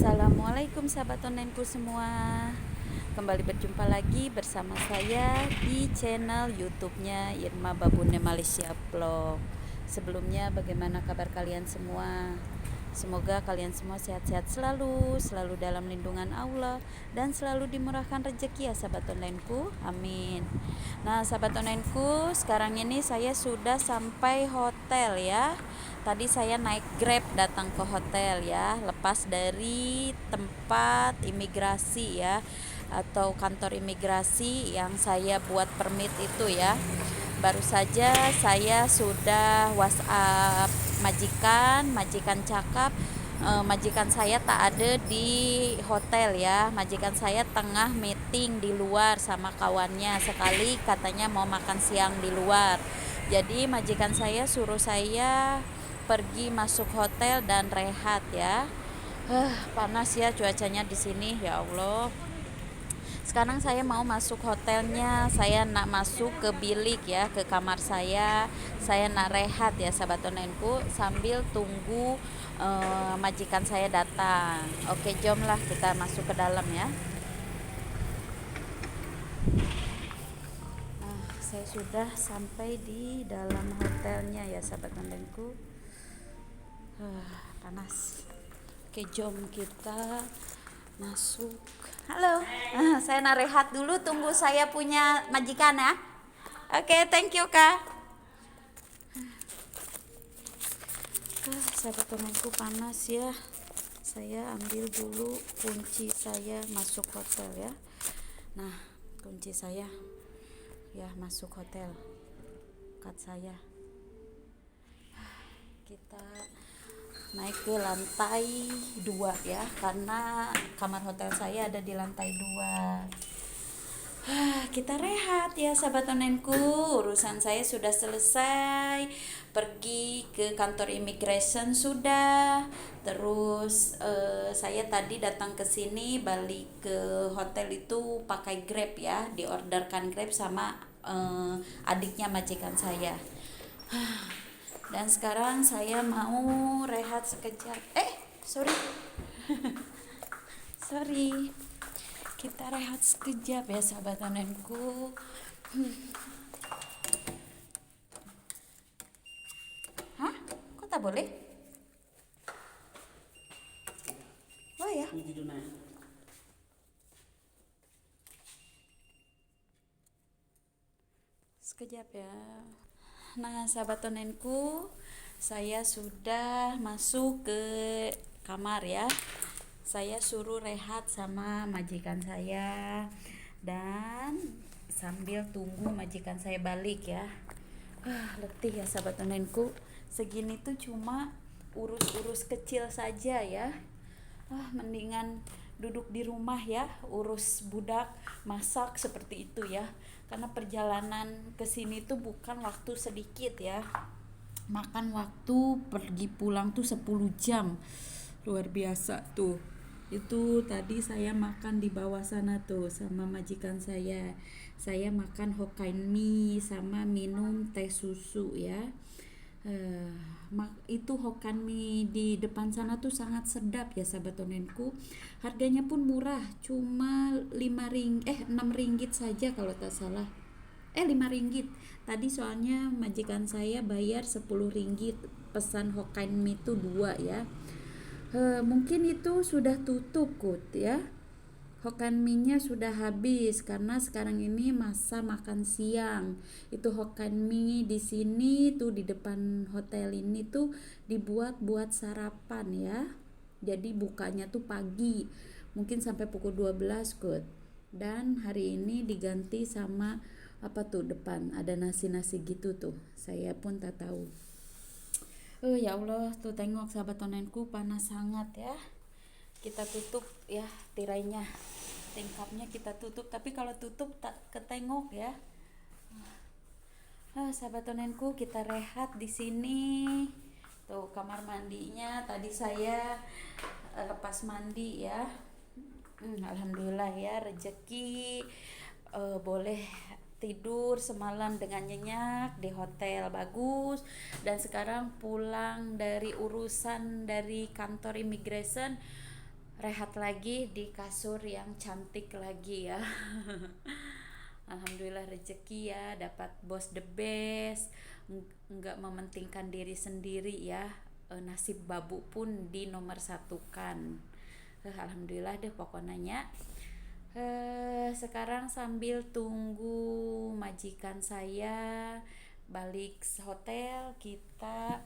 Assalamualaikum sahabat onlineku semua. Kembali berjumpa lagi bersama saya di channel YouTube-nya Irma Babune Malaysia Vlog. Sebelumnya bagaimana kabar kalian semua? Semoga kalian semua sehat-sehat selalu dalam lindungan Allah dan selalu dimurahkan rezeki ya sahabat onlineku. Amin. Nah, sahabat onlineku, sekarang ini saya sudah sampai hotel ya. Tadi saya naik Grab datang ke hotel ya, lepas dari tempat imigrasi ya, atau kantor imigrasi yang saya buat permit itu ya. Baru saja saya sudah WhatsApp majikan cakap, majikan saya tak ada di hotel ya. Majikan saya tengah meeting di luar sama kawannya, sekali katanya mau makan siang di luar. Jadi majikan saya suruh saya pergi masuk hotel dan rehat ya. Panas ya cuacanya di sini ya Allah. Sekarang saya mau masuk hotelnya, saya nak masuk ke bilik ya, ke kamar saya nak rehat ya sahabat onlineku sambil tunggu majikan saya datang. Oke, jomlah kita masuk ke dalam ya. Saya sudah sampai di dalam hotelnya ya sahabat onlineku. Panas. Oke, jom kita masuk. Halo, saya nak rehat dulu, tunggu saya punya majikan ya. Oke, thank you kak. Sahabat temanku, panas ya. Saya ambil dulu kunci saya masuk hotel ya. Nah, kunci saya ya masuk hotel. Kad saya. Kita naik ke lantai 2 ya, karena kamar hotel saya ada di lantai 2. Kita rehat ya sahabat onlineku, urusan saya sudah selesai, pergi ke kantor immigration sudah, terus saya tadi datang ke sini, balik ke hotel itu pakai Grab ya, diorderkan Grab sama adiknya majikan saya. Dan sekarang saya mau rehat sekejap. Sorry. Kita rehat sekejap ya sahabat onlineku. Hah? Kok tak boleh? Oh ya. Sekejap ya. Nah, sahabat onlineku, saya sudah masuk ke kamar ya. Saya suruh rehat sama majikan saya dan sambil tunggu majikan saya balik ya. Letih ya sahabat onlineku. Segini tuh cuma urus-urus kecil saja ya. Mendingan duduk di rumah ya, urus budak, masak seperti itu ya. Karena perjalanan ke sini tuh bukan waktu sedikit ya. Makan waktu pergi pulang tuh 10 jam. Luar biasa tuh. Itu tadi saya makan di bawah sana tuh sama majikan saya. Saya makan Hokkien mie sama minum teh susu ya. Itu Hokkien mie di depan sana tuh sangat sedap ya sahabat onlineku. Harganya pun murah, cuma 6 ringgit saja kalau tak salah. 5 ringgit. Tadi soalnya majikan saya bayar 10 ringgit, pesan Hokkien mie itu 2 ya. Mungkin itu sudah tutup Kut ya. Hokkien mie-nya sudah habis karena sekarang ini masa makan siang. Itu Hokkien mie di sini tuh di depan hotel ini tuh dibuat buat sarapan ya. Jadi bukanya tuh pagi, mungkin sampai pukul 12 Kut. Dan hari ini diganti sama apa tuh depan ada nasi-nasi gitu tuh. Saya pun tak tahu. Ya Allah, tuh tengok sahabat onlineku, panas sangat ya. Kita tutup ya tirainya, tingkapnya kita tutup, tapi kalau tutup tak ketengok ya. Sahabat onlineku, kita rehat di sini. Tuh kamar mandinya tadi saya lepas mandi ya. Alhamdulillah ya, rezeki boleh tidur semalam dengan nyenyak di hotel bagus, dan sekarang pulang dari urusan dari kantor immigration rehat lagi di kasur yang cantik lagi ya. Alhamdulillah rezeki ya, dapat bos the best, nggak mementingkan diri sendiri ya. Nasib babu pun di nomor satukan. Alhamdulillah deh pokoknya. Sekarang sambil tunggu majikan saya balik hotel, kita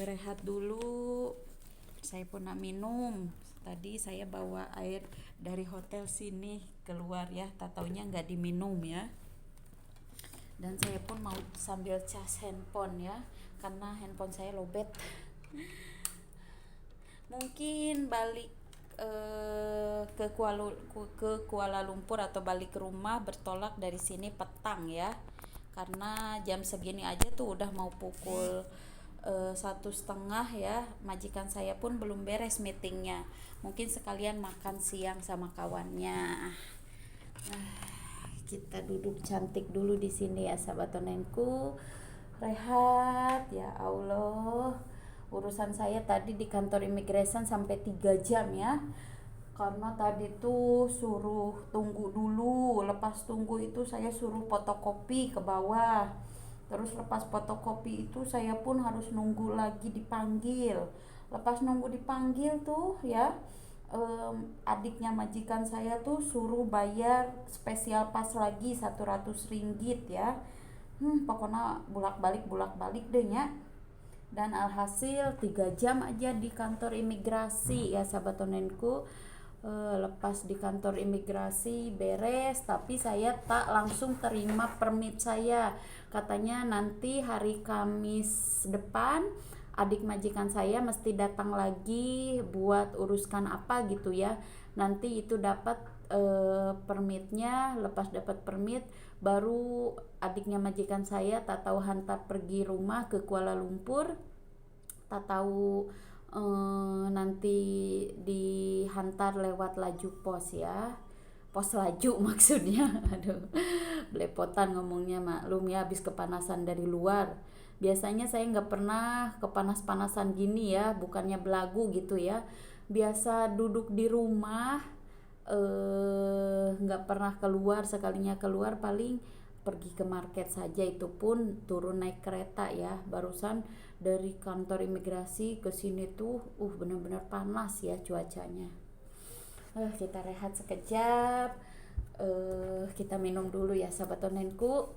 rehat dulu. Saya pun nak minum. Tadi saya bawa air dari hotel sini keluar ya, tak taunya nggak diminum ya. Dan saya pun mau sambil cas handphone ya, karena handphone saya lowbat. Mungkin balik ke Kuala Lumpur atau balik ke rumah bertolak dari sini petang ya, karena jam segini aja tuh udah mau pukul 1:30 ya. Majikan saya pun belum beres meetingnya, mungkin sekalian makan siang sama kawannya. Kita duduk cantik dulu di sini ya sahabat onenku, rehat ya Allah. Urusan saya tadi di kantor imigrasi sampai 3 jam ya, karena tadi tuh suruh tunggu dulu. Lepas tunggu itu saya suruh fotokopi ke bawah, terus lepas fotokopi itu saya pun harus nunggu lagi dipanggil. Lepas nunggu dipanggil tuh ya, adiknya majikan saya tuh suruh bayar spesial pas lagi 100 ringgit ya. Pokoknya bulak-balik deh ya. Dan alhasil 3 jam aja di kantor imigrasi ya sahabat onenku. Lepas di kantor imigrasi beres, tapi saya tak langsung terima permit saya. Katanya nanti hari Kamis depan adik majikan saya mesti datang lagi buat uruskan apa gitu ya. Nanti itu dapat permitnya. Lepas dapat permit baru adiknya majikan saya tak tahu hantar pergi rumah ke Kuala Lumpur, tak tahu nanti dihantar lewat laju pos ya, pos laju maksudnya. Aduh, belepotan ngomongnya, maklum ya, habis kepanasan dari luar. Biasanya saya nggak pernah kepanas-panasan gini ya, bukannya belagu gitu ya, biasa duduk di rumah, nggak pernah keluar. Sekalinya keluar paling pergi ke market saja, itu pun turun naik kereta ya. Barusan dari kantor imigrasi ke sini tuh benar-benar panas ya cuacanya. Kita rehat sekejap, kita minum dulu ya sahabat onenku.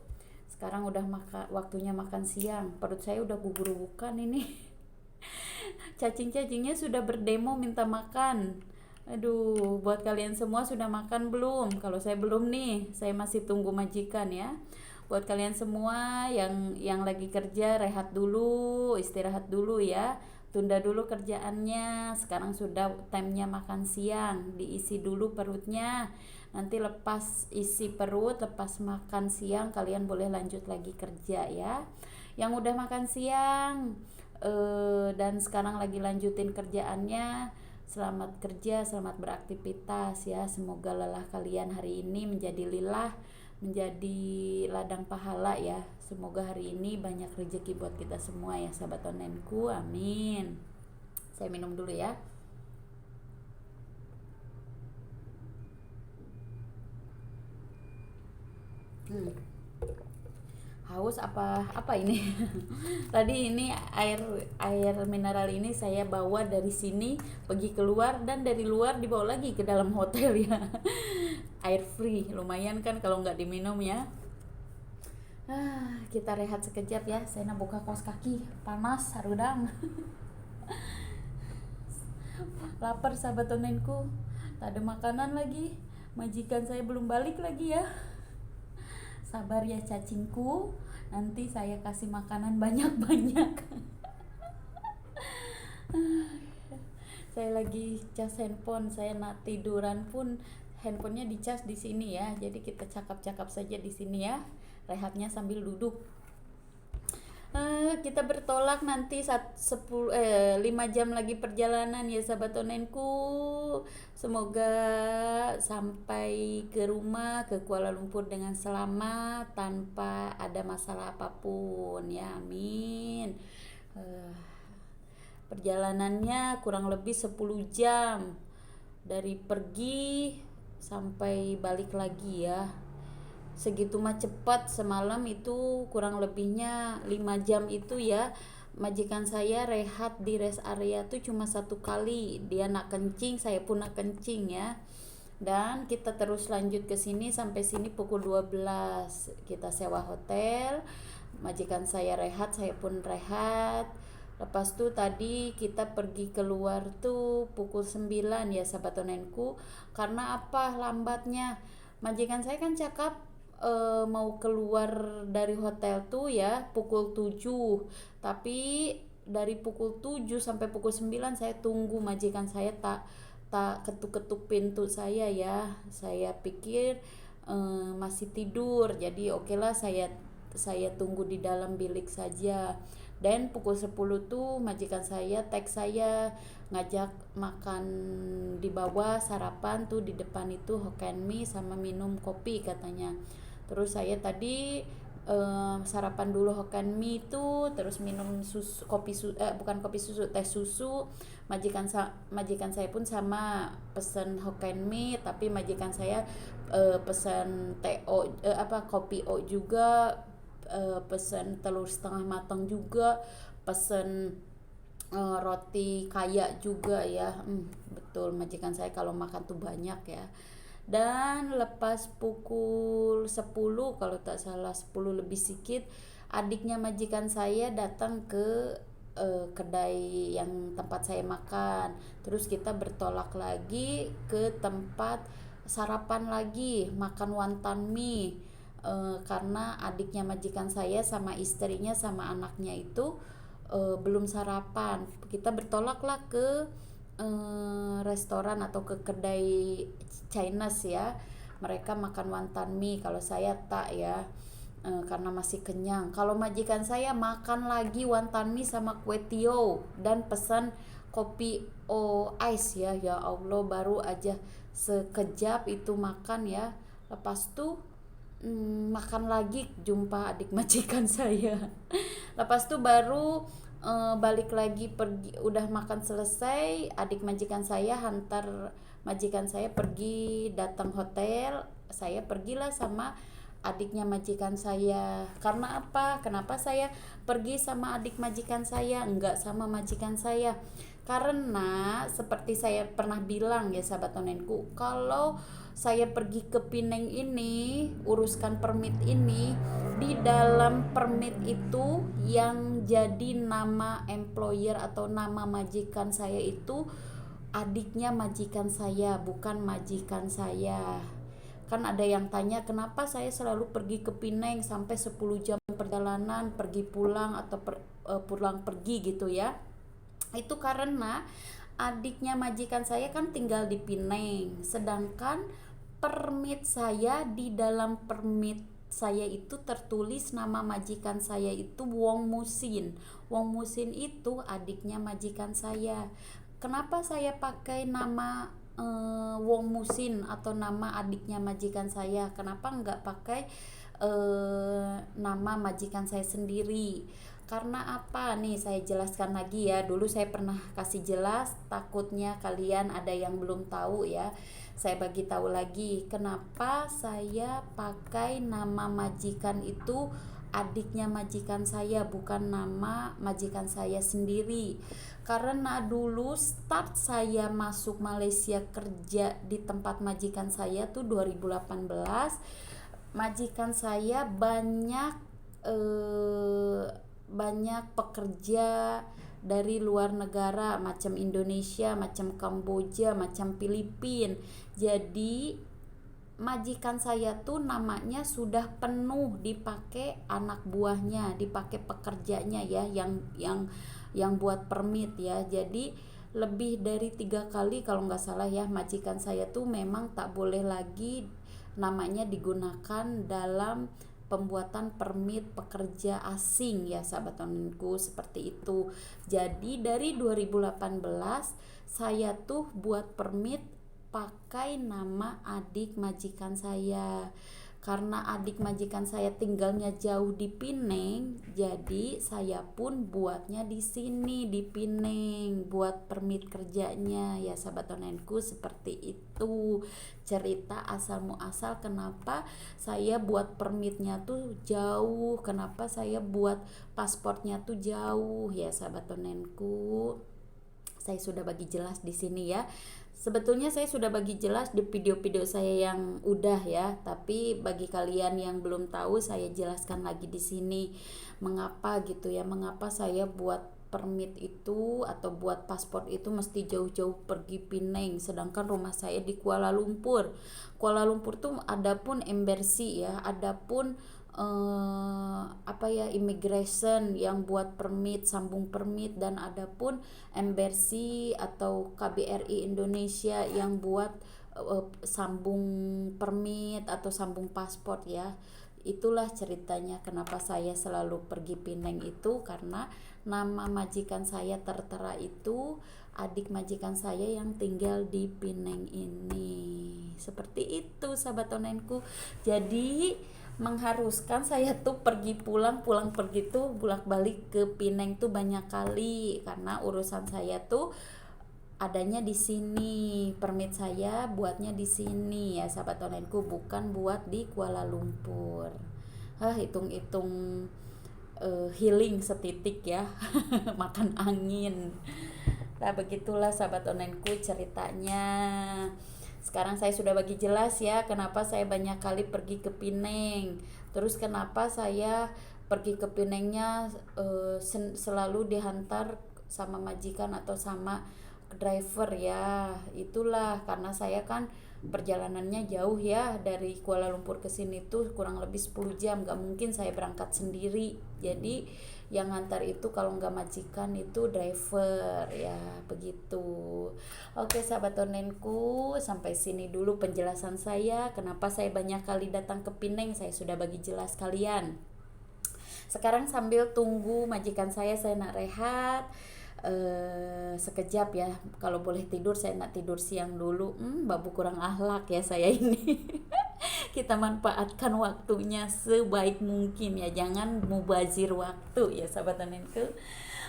Sekarang udah waktunya makan siang. Perut saya udah bubur-bukan ini. Cacing-cacingnya sudah berdemo minta makan. Aduh, buat kalian semua sudah makan belum? Kalau saya belum nih, saya masih tunggu majikan ya. Buat kalian semua yang lagi kerja, rehat dulu, istirahat dulu ya. Tunda dulu kerjaannya. Sekarang sudah time-nya makan siang, diisi dulu perutnya. Nanti lepas isi perut, lepas makan siang kalian boleh lanjut lagi kerja ya. Yang udah makan siang dan sekarang lagi lanjutin kerjaannya, selamat kerja, selamat beraktivitas ya. Semoga lelah kalian hari ini menjadi lilah, menjadi ladang pahala ya. Semoga hari ini banyak rezeki buat kita semua ya sahabat onenku, amin. Saya minum dulu ya. Haus apa ini? Tadi ini air mineral ini saya bawa dari sini pergi keluar, dan dari luar dibawa lagi ke dalam hotel ya. Air free, lumayan kan kalau nggak diminum ya. Kita rehat sekejap ya. Saya nak buka kaos kaki, panas harudang. Lapar sahabat onenku, tak ada makanan lagi. Majikan saya belum balik lagi ya. Sabar ya cacingku, nanti saya kasih makanan banyak-banyak. Saya lagi cas handphone, saya nak tiduran pun handphonenya dicas di sini ya. Jadi kita cakap-cakap saja di sini ya, rehatnya sambil duduk. Kita bertolak nanti 5 jam lagi perjalanan ya sahabat onenku. Semoga sampai ke rumah, ke Kuala Lumpur dengan selamat, tanpa ada masalah apapun ya, amin. Perjalanannya kurang lebih 10 jam dari pergi sampai balik lagi ya. Segitu mah cepat, semalam itu kurang lebihnya 5 jam itu ya. Majikan saya rehat di rest area tuh cuma 1 kali, dia nak kencing, saya pun nak kencing ya. Dan kita terus lanjut ke sini sampai sini pukul 12. Kita sewa hotel, majikan saya rehat, saya pun rehat. Lepas tuh tadi kita pergi keluar tuh pukul 9 ya sahabat onenku. Karena apa lambatnya? Majikan saya kan cakap mau keluar dari hotel tuh ya pukul 7. Tapi dari pukul 7 sampai pukul 9 saya tunggu majikan saya tak ketuk-ketuk pintu saya ya. Saya pikir masih tidur. Jadi oke lah, saya tunggu di dalam bilik saja. Dan pukul 10 tuh majikan saya teks saya ngajak makan di bawah, sarapan tuh di depan itu Hokkien mie sama minum kopi katanya. Terus saya tadi sarapan dulu Hokkien mie itu, terus minum susu, bukan kopi susu, teh susu. Majikan saya pun sama pesen Hokkien mie, tapi majikan saya pesan kopi o juga, pesen telur setengah matang juga, pesen roti kaya juga ya. Betul, majikan saya kalau makan tuh banyak ya. Dan lepas pukul 10 kalau tak salah, 10 lebih sedikit, adiknya majikan saya datang ke kedai yang tempat saya makan. Terus kita bertolak lagi ke tempat sarapan lagi, makan wonton mie. Karena adiknya majikan saya sama istrinya sama anaknya itu belum sarapan. Kita bertolaklah ke restoran atau ke kedai Chinese ya. Mereka makan wonton mie, kalau saya tak ya, karena masih kenyang. Kalau majikan saya makan lagi wonton mie sama kue tio dan pesan kopi ice ya. Ya Allah, baru aja sekejap itu makan ya. Lepas tuh makan lagi jumpa adik majikan saya. Lepas tuh baru balik lagi, pergi, udah makan selesai, adik majikan saya hantar majikan saya pergi datang hotel. Saya pergilah sama adiknya majikan saya. Karena apa? Kenapa saya pergi sama adik majikan saya, enggak sama majikan saya? Karena seperti saya pernah bilang ya sahabat onenku, kalau saya pergi ke Pineng ini uruskan permit ini, di dalam permit itu yang jadi nama employer atau nama majikan saya itu adiknya majikan saya, bukan majikan saya. Kan ada yang tanya kenapa saya selalu pergi ke Pineng sampai 10 jam perjalanan, pergi pulang atau pulang pergi gitu ya. Itu karena adiknya majikan saya kan tinggal di Pineng, sedangkan permit saya, di dalam permit saya itu tertulis nama majikan saya itu Wong Musin. Wong Musin itu adiknya majikan saya. Kenapa saya pakai nama Wong Musin atau nama adiknya majikan saya? Kenapa nggak pakai nama majikan saya sendiri? Karena apa nih, saya jelaskan lagi ya. Dulu saya pernah kasih jelas, takutnya kalian ada yang belum tahu ya. Saya bagi tahu lagi kenapa saya pakai nama majikan itu adiknya majikan saya, bukan nama majikan saya sendiri. Karena dulu start saya masuk Malaysia kerja di tempat majikan saya tuh 2018, majikan saya banyak pekerja dari luar negara, macam Indonesia, macam Kamboja, macam Filipina. Jadi majikan saya tuh namanya sudah penuh dipakai anak buahnya, dipakai pekerjanya ya, yang buat permit ya. Jadi lebih dari 3 kali kalau nggak salah ya, majikan saya tuh memang tak boleh lagi namanya digunakan dalam pembuatan permit pekerja asing ya sahabat onenku, seperti itu. Jadi dari 2018 saya tuh buat permit pakai nama adik majikan saya. Karena adik majikan saya tinggalnya jauh di Pineng, jadi saya pun buatnya di sini di Pineng, buat permit kerjanya ya sahabat onlineku. Seperti itu cerita asal muasal kenapa saya buat permitnya tuh jauh, kenapa saya buat pasportnya tuh jauh ya sahabat onlineku. Saya sudah bagi jelas di sini ya. Sebetulnya saya sudah bagi jelas di video-video saya yang udah ya, tapi bagi kalian yang belum tahu saya jelaskan lagi di sini mengapa gitu ya, mengapa saya buat permit itu atau buat paspor itu mesti jauh-jauh pergi Pineng, sedangkan rumah saya di Kuala Lumpur. Kuala Lumpur tuh ada pun embassy ya, ada pun immigration yang buat permit, sambung permit, dan ada pun embassy atau KBRI Indonesia yang buat sambung permit atau sambung paspor ya. Itulah ceritanya kenapa saya selalu pergi Pineng itu, karena nama majikan saya tertera itu adik majikan saya yang tinggal di Pineng ini. Seperti itu sahabat onlineku. Jadi mengharuskan saya tuh pergi pulang pergi tuh bolak-balik ke Pineng tuh banyak kali, karena urusan saya tuh adanya di sini, permit saya buatnya di sini ya sahabat onlineku, bukan buat di Kuala Lumpur. Hitung-hitung healing setitik ya. Makan angin. Nah begitulah sahabat onlineku ceritanya. Sekarang saya sudah bagi jelas ya kenapa saya banyak kali pergi ke Pineng. Terus kenapa saya pergi ke Pinengnya selalu dihantar sama majikan atau sama driver ya. Itulah karena saya kan perjalanannya jauh ya, dari Kuala Lumpur ke sini tuh kurang lebih 10 jam, gak mungkin saya berangkat sendiri. Jadi yang ngantar itu kalau nggak majikan itu driver ya, begitu. Oke sahabat onlineku, sampai sini dulu penjelasan saya kenapa saya banyak kali datang ke Pineng. Saya sudah bagi jelas kalian. Sekarang sambil tunggu majikan saya nak rehat sekejap ya. Kalau boleh tidur saya nak tidur siang dulu. Babu kurang akhlak ya saya ini. Kita manfaatkan waktunya sebaik mungkin ya, jangan mubazir waktu ya sahabat onlineku.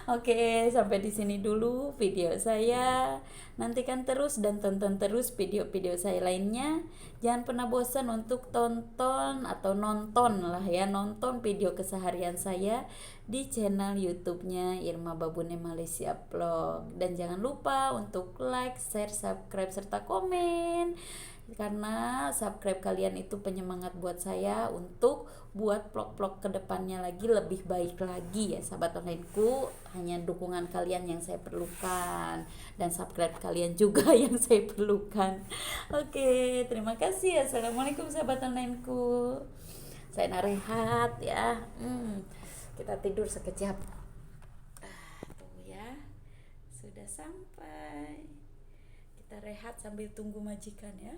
Oke, sampai di sini dulu video saya. Nantikan terus dan tonton terus video-video saya lainnya. Jangan pernah bosan untuk tonton atau nonton lah ya, nonton video keseharian saya di channel YouTube-nya Irma Babune Malaysia Vlog. Dan jangan lupa untuk like, share, subscribe serta komen, karena subscribe kalian itu penyemangat buat saya untuk buat vlog-vlog kedepannya lagi lebih baik lagi ya sahabat onlineku. Hanya dukungan kalian yang saya perlukan dan subscribe kalian juga yang saya perlukan. Oke, terima kasih. Assalamualaikum sahabat onlineku. Saya nak rehat ya. Kita tidur sekejap. Tuh ya, sudah sampai. Kita rehat sambil tunggu majikan ya.